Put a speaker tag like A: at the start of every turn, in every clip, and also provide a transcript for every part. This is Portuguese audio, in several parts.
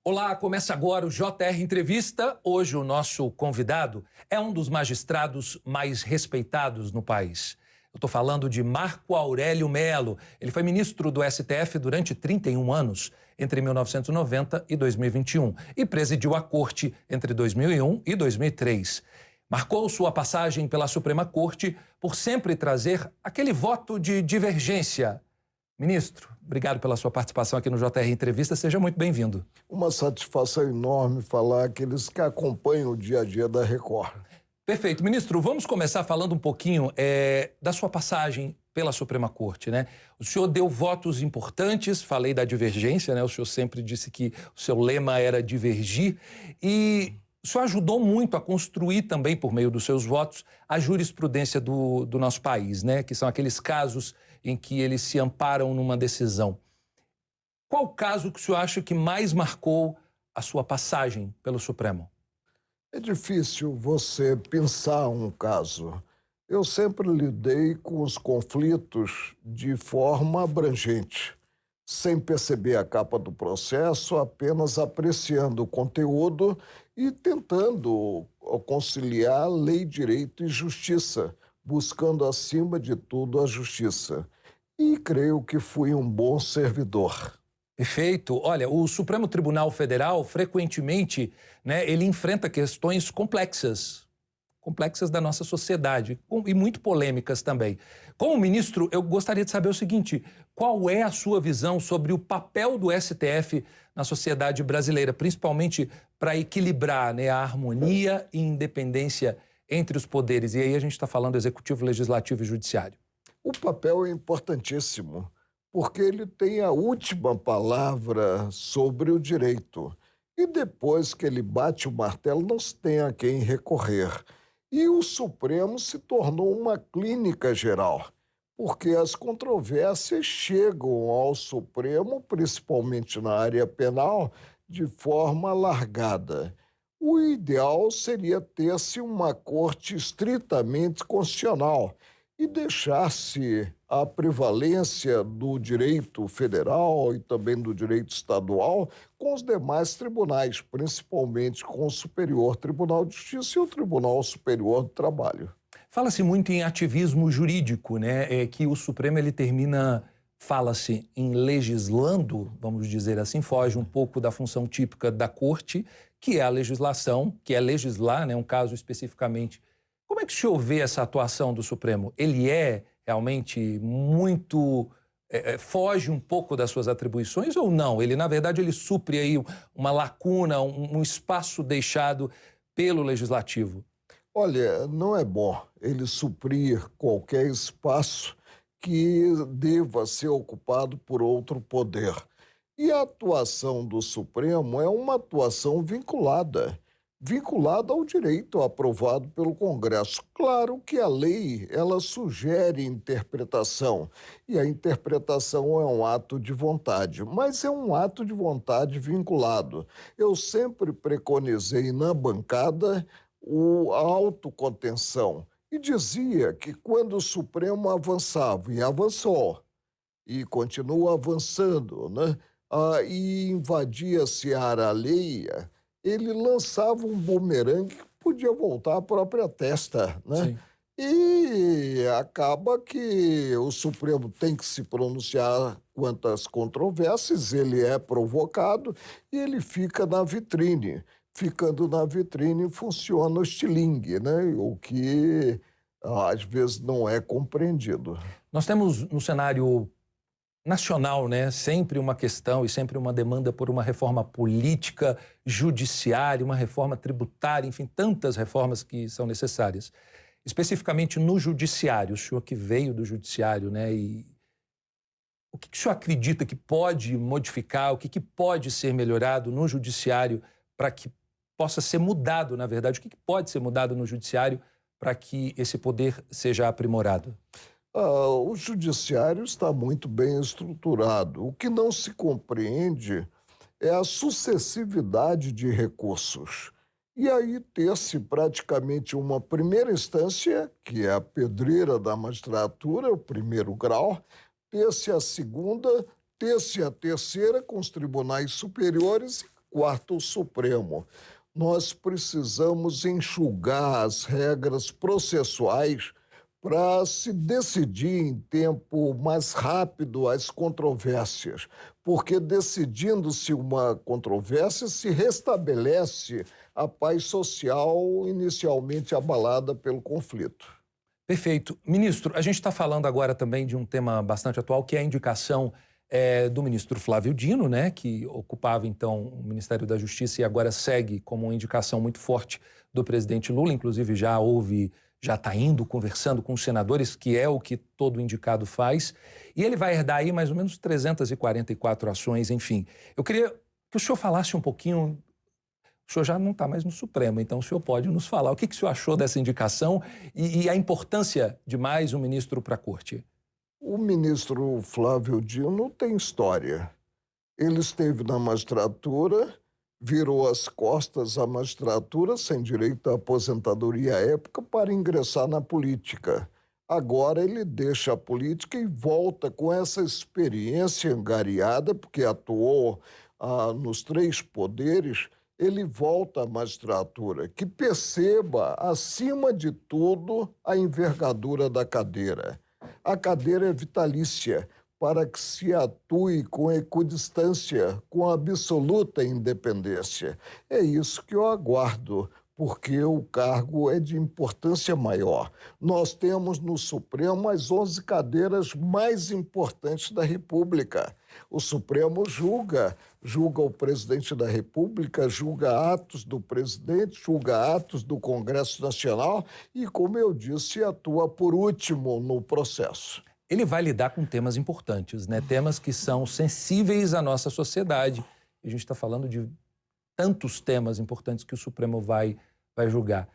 A: Olá, começa agora o JR Entrevista. Hoje o nosso convidado é um dos magistrados mais respeitados no país. Eu estou falando de Marco Aurélio Mello. Ele foi ministro do STF durante 31 anos, entre 1990 e 2021, e presidiu a Corte entre 2001 e 2003. Marcou sua passagem pela Suprema Corte por sempre trazer aquele voto de divergência. Ministro, obrigado pela sua participação aqui no JR Entrevista. Seja muito bem-vindo.
B: Uma satisfação enorme falar aqueles que acompanham o dia a dia da Record.
A: Perfeito. Ministro, vamos começar falando um pouquinho da sua passagem pela Suprema Corte, né? O senhor deu votos importantes, falei da divergência, né? O senhor sempre disse que o seu lema era divergir e o senhor ajudou muito a construir também, por meio dos seus votos, a jurisprudência do nosso país, né? Que são aqueles casos em que eles se amparam numa decisão. Qual caso que o senhor acha que mais marcou a sua passagem pelo Supremo?
B: É difícil você pensar um caso. Eu sempre lidei com os conflitos de forma abrangente, sem perceber a capa do processo, apenas apreciando o conteúdo e tentando conciliar lei, direito e justiça, buscando, acima de tudo, a justiça. E creio que fui um bom servidor.
A: Perfeito. Olha, o Supremo Tribunal Federal, frequentemente, né, ele enfrenta questões complexas da nossa sociedade e muito polêmicas também. Como ministro, eu gostaria de saber o seguinte: qual é a sua visão sobre o papel do STF na sociedade brasileira, principalmente para equilibrar, né, a harmonia e independência entre os poderes? E aí a gente está falando executivo, legislativo e judiciário.
B: O papel é importantíssimo, porque ele tem a última palavra sobre o direito. E depois que ele bate o martelo, não se tem a quem recorrer. E o Supremo se tornou uma clínica geral, porque as controvérsias chegam ao Supremo, principalmente na área penal, de forma alargada. O ideal seria ter-se uma corte estritamente constitucional e deixar-se a prevalência do direito federal e também do direito estadual com os demais tribunais, principalmente com o Superior Tribunal de Justiça e o Tribunal Superior do Trabalho.
A: Fala-se muito em ativismo jurídico, né? Que o Supremo ele termina, fala-se em legislando, vamos dizer assim, foge um pouco da função típica da Corte, que é a legislação, que é legislar, né? Um caso especificamente. Como é que o senhor vê essa atuação do Supremo? Ele é realmente muito... foge um pouco das suas atribuições ou não? Ele, na verdade, ele supre aí uma lacuna, um espaço deixado pelo Legislativo.
B: Olha, não é bom ele suprir qualquer espaço que deva ser ocupado por outro poder. E a atuação do Supremo é uma atuação vinculada ao direito aprovado pelo Congresso. Claro que a lei, ela sugere interpretação, e a interpretação é um ato de vontade, mas é um ato de vontade vinculado. Eu sempre preconizei na bancada a autocontenção e dizia que quando o Supremo avançava, e avançou, e continua avançando, né? E invadia a seara alheia, ele lançava um bumerangue que podia voltar à própria testa, né?
A: Sim.
B: E acaba que o Supremo tem que se pronunciar quanto às controvérsias, ele é provocado e ele fica na vitrine. Ficando na vitrine, funciona o estilingue, né? O que às vezes não é compreendido.
A: Nós temos no cenário nacional, né, sempre uma questão e sempre uma demanda por uma reforma política, judiciária, uma reforma tributária, enfim, tantas reformas que são necessárias. Especificamente no judiciário, o senhor que veio do judiciário, né, e o que o senhor acredita que pode modificar, o que pode ser melhorado no judiciário para que possa ser mudado, na verdade, o que pode ser mudado no judiciário para que esse poder seja aprimorado?
B: O judiciário está muito bem estruturado. O que não se compreende é a sucessividade de recursos. E aí ter-se praticamente uma primeira instância, que é a pedreira da magistratura, o primeiro grau, ter-se a segunda, ter-se a terceira com os tribunais superiores e quarto, o Supremo. Nós precisamos enxugar as regras processuais para se decidir em tempo mais rápido as controvérsias, porque decidindo-se uma controvérsia, se restabelece a paz social inicialmente abalada pelo conflito.
A: Perfeito. Ministro, a gente está falando agora também de um tema bastante atual, que é a indicação do ministro Flávio Dino, né, que ocupava, então, o Ministério da Justiça e agora segue como uma indicação muito forte do presidente Lula. Inclusive, já está indo, conversando com os senadores, que é o que todo indicado faz. E ele vai herdar aí mais ou menos 344 ações, enfim. Eu queria que o senhor falasse um pouquinho. O senhor já não está mais no Supremo, então o senhor pode nos falar o que o senhor achou dessa indicação e a importância de mais um ministro para a Corte.
B: O ministro Flávio Dino tem história. Ele esteve na magistratura, virou as costas à magistratura, sem direito à aposentadoria à época, para ingressar na política. Agora ele deixa a política e volta com essa experiência angariada, porque atuou nos 3 poderes. Ele volta à magistratura, que perceba, acima de tudo, a envergadura da cadeira. A cadeira é vitalícia, para que se atue com equidistância, com absoluta independência. É isso que eu aguardo, porque o cargo é de importância maior. Nós temos no Supremo as 11 cadeiras mais importantes da República. O Supremo julga o presidente da República, julga atos do presidente, julga atos do Congresso Nacional e, como eu disse, atua por último no processo.
A: Ele vai lidar com temas importantes, né? Temas que são sensíveis à nossa sociedade. A gente está falando de tantos temas importantes que o Supremo vai julgar.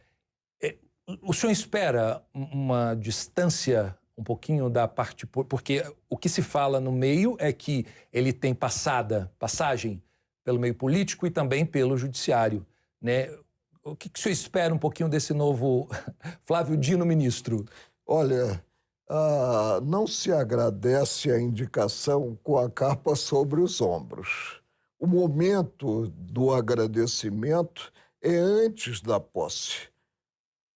A: O senhor espera uma distância um pouquinho da parte... Porque o que se fala no meio é que ele tem passagem pelo meio político e também pelo judiciário, né? O que o senhor espera um pouquinho desse novo Flávio Dino ministro?
B: Olha, não se agradece a indicação com a capa sobre os ombros. O momento do agradecimento é antes da posse.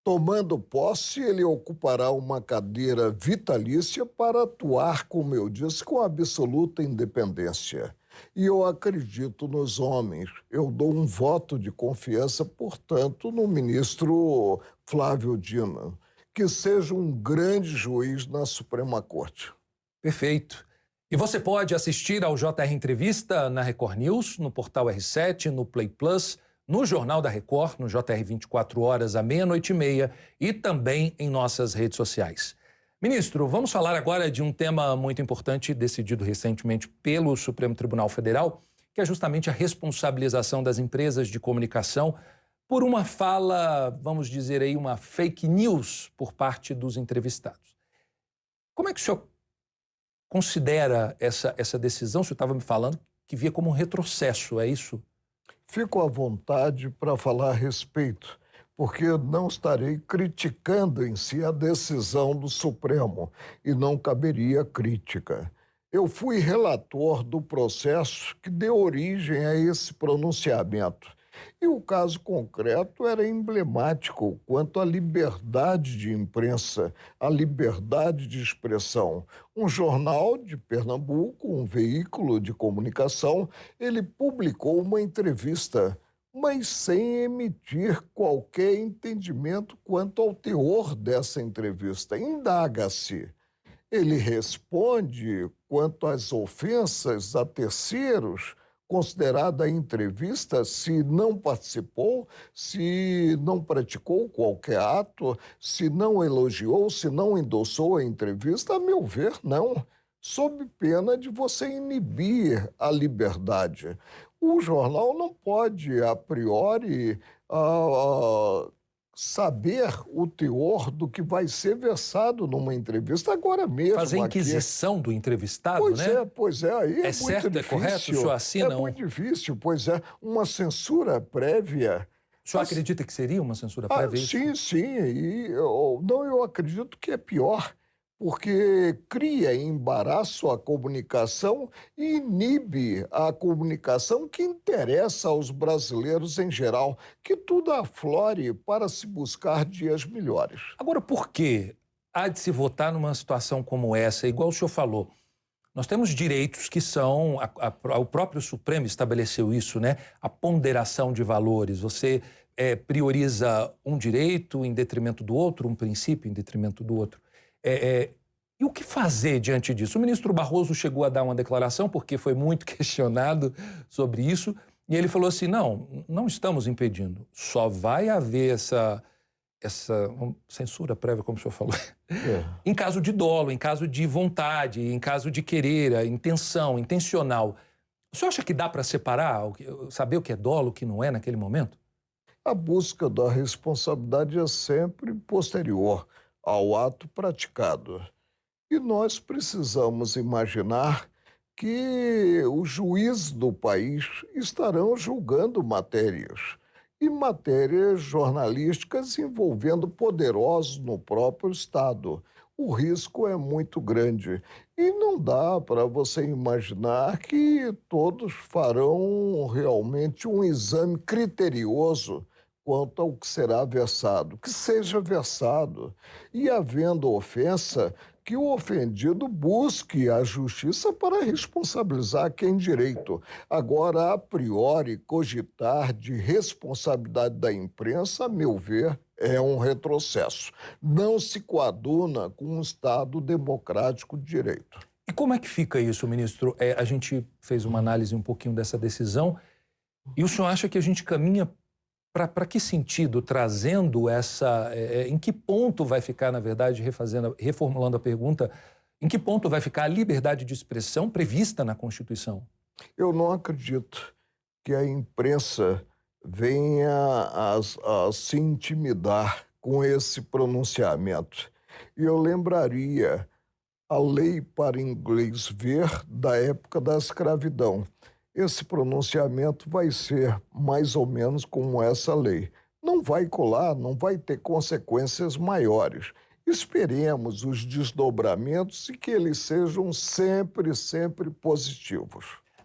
B: Tomando posse, ele ocupará uma cadeira vitalícia para atuar, como eu disse, com absoluta independência. E eu acredito nos homens. Eu dou um voto de confiança, portanto, no ministro Flávio Dino, que seja um grande juiz na Suprema Corte.
A: Perfeito. E você pode assistir ao JR Entrevista na Record News, no portal R7, no Play Plus, no Jornal da Record, no JR 24 horas à 00:30 e também em nossas redes sociais. Ministro, vamos falar agora de um tema muito importante decidido recentemente pelo Supremo Tribunal Federal, que é justamente a responsabilização das empresas de comunicação por uma fala, vamos dizer aí, uma fake news por parte dos entrevistados. Como é que o senhor considera essa decisão? O senhor estava me falando que via como um retrocesso, é isso?
B: Fico à vontade para falar a respeito, porque eu não estarei criticando em si a decisão do Supremo e não caberia crítica. Eu fui relator do processo que deu origem a esse pronunciamento. E o caso concreto era emblemático quanto à liberdade de imprensa, à liberdade de expressão. Um jornal de Pernambuco, um veículo de comunicação, ele publicou uma entrevista, mas sem emitir qualquer entendimento quanto ao teor dessa entrevista. Indaga-se. Ele responde quanto às ofensas a terceiros, considerada a entrevista, se não participou, se não praticou qualquer ato, se não elogiou, se não endossou a entrevista, a meu ver, não, sob pena de você inibir a liberdade. O jornal não pode, a priori, saber o teor do que vai ser versado numa entrevista agora mesmo.
A: Fazer inquisição do entrevistado, né?
B: Pois é, aí é muito
A: certo,
B: difícil.
A: É correto, o senhor assina?
B: É muito difícil, pois é. Uma censura prévia.
A: O senhor acredita que seria uma censura prévia?
B: Sim. Eu acredito que é pior, porque cria embaraço à comunicação e inibe a comunicação que interessa aos brasileiros em geral, que tudo aflore para se buscar dias melhores.
A: Agora, por que há de se votar numa situação como essa? Igual o senhor falou, nós temos direitos que são, o próprio Supremo estabeleceu isso, né? A ponderação de valores. Você prioriza um direito em detrimento do outro, um princípio em detrimento do outro. E o que fazer diante disso? O ministro Barroso chegou a dar uma declaração, porque foi muito questionado sobre isso, e ele falou assim, não estamos impedindo, só vai haver essa censura prévia, como o senhor falou, em caso de dolo, em caso de vontade, em caso de querer, intenção, intencional. O senhor acha que dá para separar, saber o que é dolo, o que não é naquele momento?
B: A busca da responsabilidade é sempre posterior ao ato praticado. E nós precisamos imaginar que os juízes do país estarão julgando matérias, e matérias jornalísticas envolvendo poderosos no próprio Estado. O risco é muito grande e não dá para você imaginar que todos farão realmente um exame criterioso quanto ao que será versado. Que seja versado. E, havendo ofensa, que o ofendido busque a justiça para responsabilizar quem direito. Agora, a priori, cogitar de responsabilidade da imprensa, a meu ver, é um retrocesso. Não se coaduna com um Estado democrático de direito.
A: E como é que fica isso, ministro? A gente fez uma análise um pouquinho dessa decisão e o senhor acha que a gente caminha para que sentido, trazendo essa... em que ponto vai ficar, na verdade, reformulando a pergunta, em que ponto vai ficar a liberdade de expressão prevista na Constituição?
B: Eu não acredito que a imprensa venha a se intimidar com esse pronunciamento. E eu lembraria a lei para inglês ver da época da escravidão. Esse pronunciamento vai ser mais ou menos como essa lei. Não vai colar, não vai ter consequências maiores. Esperemos os desdobramentos e que eles sejam sempre, sempre positivos.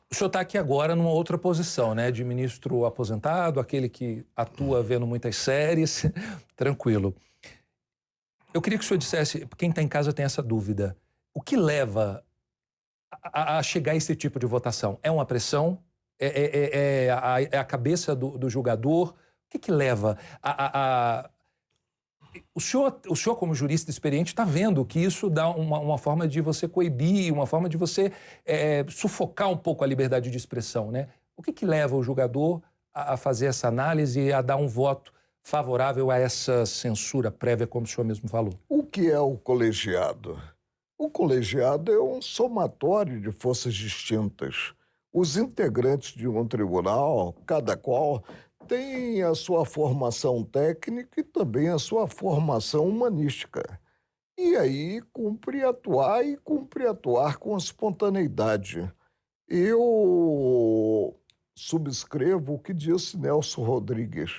A: O senhor está aqui agora numa outra posição, né? De ministro aposentado, aquele que atua vendo muitas séries, tranquilo. Eu queria que o senhor dissesse, quem está em casa tem essa dúvida, o que leva a chegar a esse tipo de votação? É uma pressão? É a cabeça do julgador? O que leva O senhor, como jurista experiente, está vendo que isso dá uma forma de você coibir, uma forma de você sufocar um pouco a liberdade de expressão, né? O que leva o julgador a fazer essa análise e a dar um voto favorável a essa censura prévia, como o senhor mesmo falou?
B: O que é o colegiado? O colegiado é um somatório de forças distintas. Os integrantes de um tribunal, cada qual, tem a sua formação técnica e também a sua formação humanística. E aí cumpre atuar com espontaneidade. Eu subscrevo o que disse Nelson Rodrigues.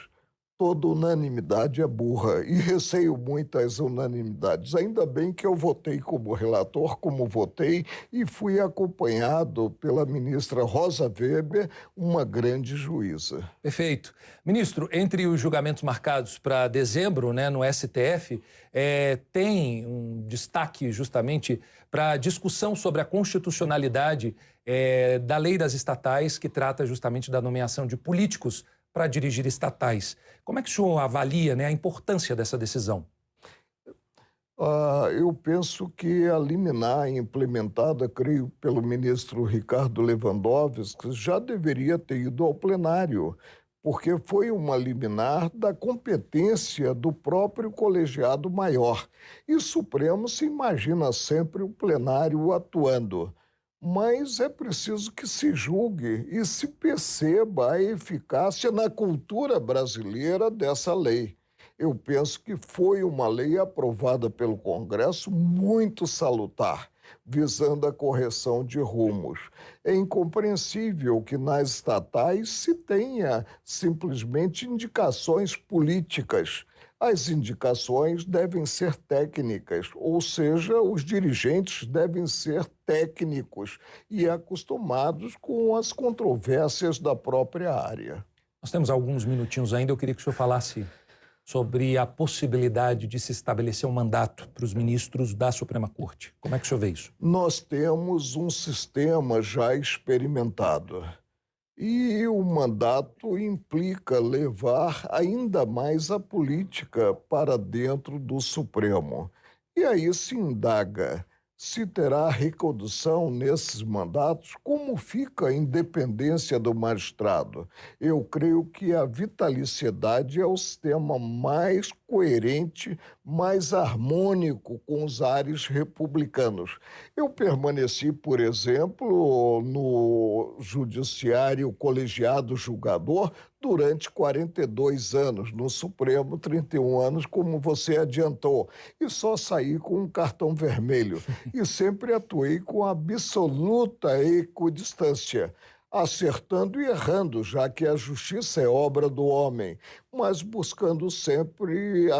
B: Toda unanimidade é burra e receio muito as unanimidades. Ainda bem que eu votei como relator, como votei, e fui acompanhado pela ministra Rosa Weber, uma grande juíza.
A: Perfeito. Ministro, entre os julgamentos marcados para dezembro, né, no STF, tem um destaque justamente para a discussão sobre a constitucionalidade da lei das estatais, que trata justamente da nomeação de políticos para dirigir estatais. Como é que o senhor avalia, né, a importância dessa decisão?
B: Eu penso que a liminar implementada, creio, pelo ministro Ricardo Lewandowski, já deveria ter ido ao plenário, porque foi uma liminar da competência do próprio colegiado maior. E o Supremo se imagina sempre o plenário atuando. Mas é preciso que se julgue e se perceba a eficácia na cultura brasileira dessa lei. Eu penso que foi uma lei aprovada pelo Congresso muito salutar, visando a correção de rumos. É incompreensível que nas estatais se tenha simplesmente indicações políticas. As indicações devem ser técnicas, ou seja, os dirigentes devem ser técnicos e acostumados com as controvérsias da própria área.
A: Nós temos alguns minutinhos ainda, eu queria que o senhor falasse sobre a possibilidade de se estabelecer um mandato para os ministros da Suprema Corte. Como é que o senhor vê isso?
B: Nós temos um sistema já experimentado. E o mandato implica levar ainda mais a política para dentro do Supremo. E aí se indaga se terá recondução nesses mandatos, como fica a independência do magistrado. Eu creio que a vitaliciedade é o sistema mais coerente, mais harmônico com os ares republicanos. Eu permaneci, por exemplo, no judiciário colegiado julgador durante 42 anos, no Supremo 31 anos, como você adiantou, e só saí com um cartão vermelho. E sempre atuei com absoluta equidistância, acertando e errando, já que a justiça é obra do homem, mas buscando sempre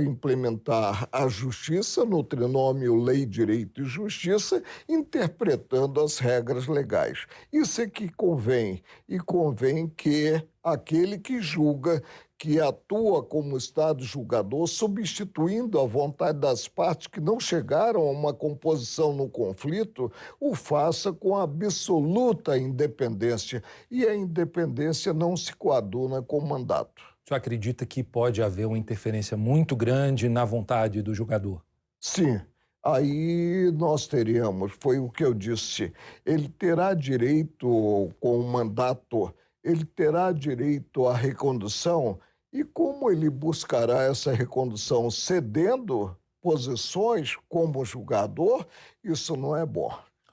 B: implementar a justiça no trinômio lei, direito e justiça, interpretando as regras legais. Isso é que convém, e convém que aquele que julga, que atua como Estado julgador, substituindo a vontade das partes que não chegaram a uma composição no conflito, o faça com absoluta independência. E a independência não se coaduna com o mandato.
A: O senhor acredita que pode haver uma interferência muito grande na vontade do julgador?
B: Sim. Aí nós teríamos, foi o que eu disse, ele terá direito, com o mandato, ele terá direito à recondução. E como ele buscará essa recondução cedendo posições como julgador, isso não é bom.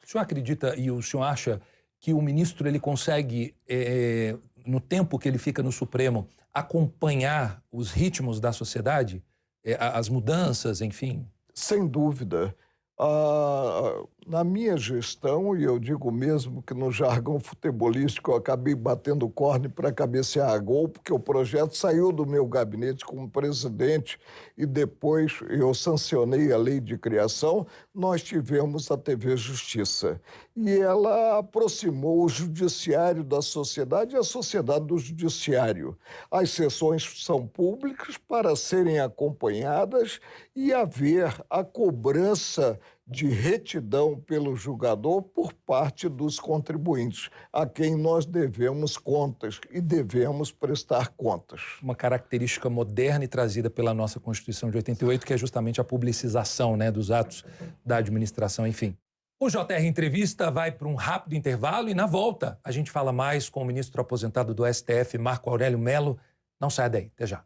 A: O senhor acredita e o senhor acha que o ministro ele consegue, no tempo que ele fica no Supremo, acompanhar os ritmos da sociedade, as mudanças, enfim?
B: Sem dúvida. Na minha gestão, e eu digo mesmo que no jargão futebolístico eu acabei batendo corne para cabecear a gol, porque o projeto saiu do meu gabinete como presidente e depois eu sancionei a lei de criação, nós tivemos a TV Justiça. E ela aproximou o judiciário da sociedade e a sociedade do judiciário. As sessões são públicas para serem acompanhadas e haver a cobrança de retidão pelo julgador por parte dos contribuintes, a quem nós devemos contas e devemos prestar contas.
A: Uma característica moderna e trazida pela nossa Constituição de 88, que é justamente a publicização, né, dos atos da administração, enfim. O JR Entrevista vai para um rápido intervalo e, na volta, a gente fala mais com o ministro aposentado do STF, Marco Aurélio Mello. Não saia daí, até já.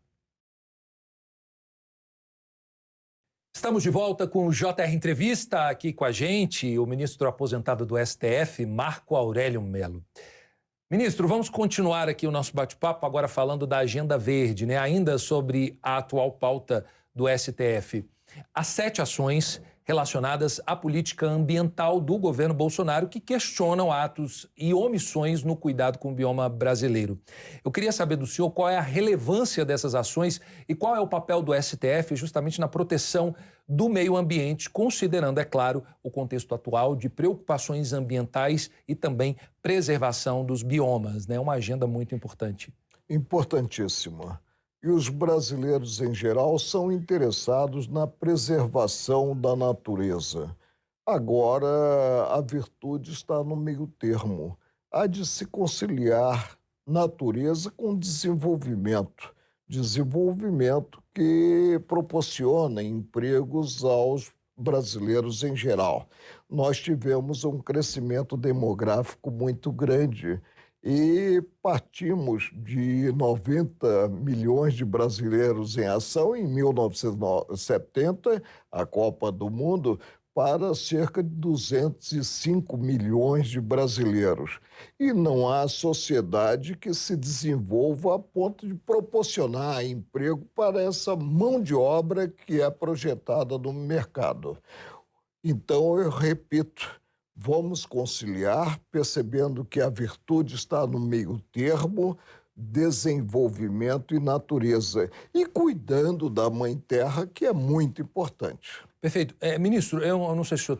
A: Estamos de volta com o JR Entrevista, aqui com a gente, o ministro aposentado do STF, Marco Aurélio Mello. Ministro, vamos continuar aqui o nosso bate-papo, agora falando da Agenda Verde, né? Ainda sobre a atual pauta do STF. Há 7 ações relacionadas à política ambiental do governo Bolsonaro que questionam atos e omissões no cuidado com o bioma brasileiro. Eu queria saber do senhor qual é a relevância dessas ações e qual é o papel do STF justamente na proteção do meio ambiente, considerando, é claro, o contexto atual de preocupações ambientais e também preservação dos biomas, né? Uma agenda muito importante.
B: Importantíssima. E os brasileiros, em geral, são interessados na preservação da natureza. Agora, a virtude está no meio termo. Há de se conciliar natureza com desenvolvimento. Desenvolvimento que proporciona empregos aos brasileiros em geral. Nós tivemos um crescimento demográfico muito grande e partimos de 90 milhões de brasileiros em ação em 1970, a Copa do Mundo, para cerca de 205 milhões de brasileiros. E não há sociedade que se desenvolva a ponto de proporcionar emprego para essa mão de obra que é projetada no mercado. Então, eu repito, vamos conciliar, percebendo que a virtude está no meio termo, desenvolvimento e natureza, e cuidando da Mãe Terra, que é muito importante.
A: Perfeito. Ministro, eu não sei se o senhor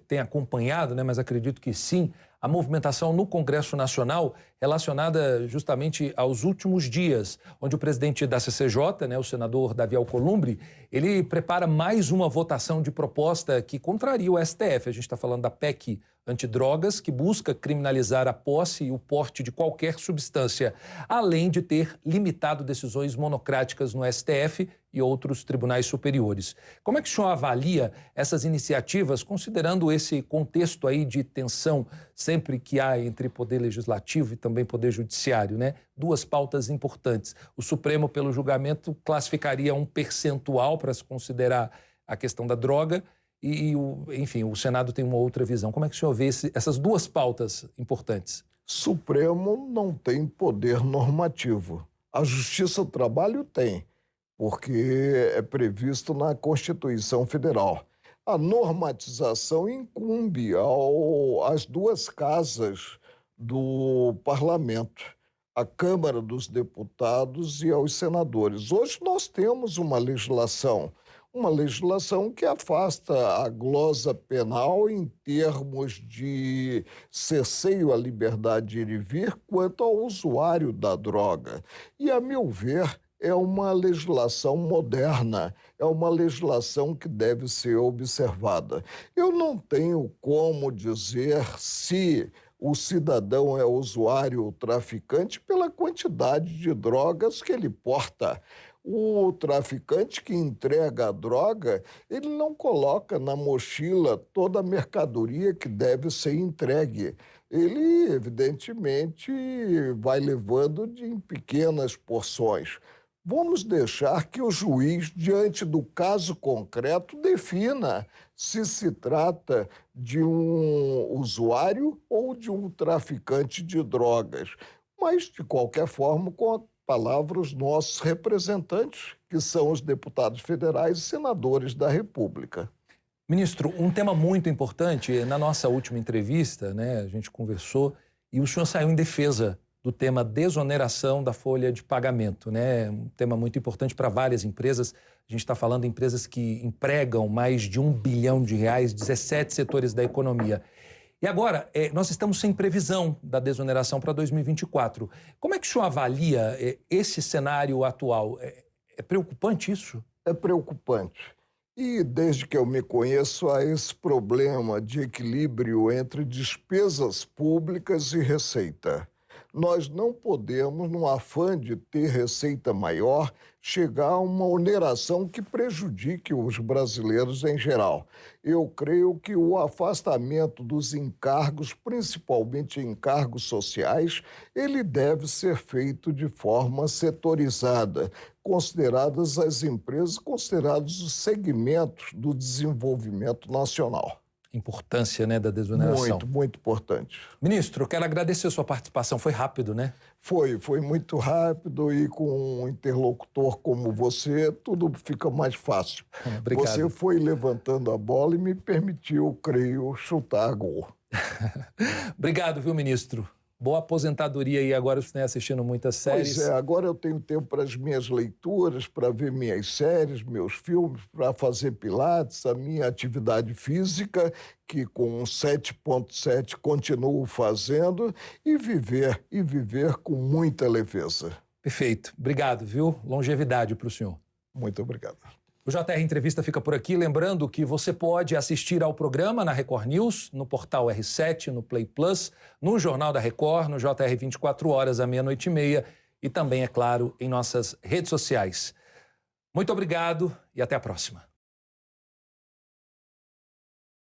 A: tem acompanhado, né, mas acredito que sim, a movimentação no Congresso Nacional relacionada justamente aos últimos dias, onde o presidente da CCJ, né, o senador Davi Alcolumbre, ele prepara mais uma votação de proposta que contraria o STF. A gente está falando da PEC antidrogas, que busca criminalizar a posse e o porte de qualquer substância, além de ter limitado decisões monocráticas no STF e outros tribunais superiores. Como é que o senhor avalia essas iniciativas, considerando esse contexto aí de tensão sempre que há entre poder legislativo e também poder judiciário, né? Duas pautas importantes. O Supremo, pelo julgamento, classificaria um percentual para se considerar a questão da droga enfim, o Senado tem uma outra visão. Como é que o senhor vê essas duas pautas importantes?
B: Supremo não tem poder normativo. A Justiça do Trabalho tem, porque é previsto na Constituição Federal. A normatização incumbe às duas casas do Parlamento, à Câmara dos Deputados e aos senadores. Hoje nós temos uma legislação que afasta a glosa penal em termos de cerceio à liberdade de ir e vir quanto ao usuário da droga. E, a meu ver, é uma legislação moderna, é uma legislação que deve ser observada. Eu não tenho como dizer se o cidadão é usuário ou traficante pela quantidade de drogas que ele porta. O traficante que entrega a droga, ele não coloca na mochila toda a mercadoria que deve ser entregue. Ele, evidentemente, vai levando em pequenas porções. Vamos deixar que o juiz, diante do caso concreto, defina se trata de um usuário ou de um traficante de drogas. Mas, de qualquer forma, com a palavra os nossos representantes, que são os deputados federais e senadores da República.
A: Ministro, um tema muito importante, na nossa última entrevista, né, a gente conversou e o senhor saiu em defesa do tema desoneração da folha de pagamento, né? Um tema muito importante para várias empresas. A gente está falando de empresas que empregam mais de R$1 bilhão, 17 setores da economia. E agora, nós estamos sem previsão da desoneração para 2024. Como é que o senhor avalia esse cenário atual? É preocupante isso?
B: É preocupante. E desde que eu me conheço, há esse problema de equilíbrio entre despesas públicas e receita. Nós não podemos, no afã de ter receita maior, chegar a uma oneração que prejudique os brasileiros em geral. Eu creio que o afastamento dos encargos, principalmente encargos sociais, ele deve ser feito de forma setorizada, consideradas as empresas, considerados os segmentos do desenvolvimento nacional.
A: Importância, né, da desoneração.
B: Muito, muito importante.
A: Ministro, eu quero agradecer a sua participação. Foi rápido, né?
B: Foi muito rápido e com um interlocutor como você, tudo fica mais fácil.
A: Obrigado.
B: Você foi levantando a bola e me permitiu, creio, chutar a gol.
A: Obrigado, viu, ministro? Boa aposentadoria aí agora, você está assistindo muitas séries.
B: Pois é, agora eu tenho tempo para as minhas leituras, para ver minhas séries, meus filmes, para fazer pilates, a minha atividade física, que com 7.7 continuo fazendo, e viver com muita leveza.
A: Perfeito. Obrigado, viu? Longevidade para o senhor.
B: Muito obrigado.
A: O JR Entrevista fica por aqui, lembrando que você pode assistir ao programa na Record News, no portal R7, no Play Plus, no Jornal da Record, no JR 24 horas, à 00:30 e também, é claro, em nossas redes sociais. Muito obrigado e até a próxima.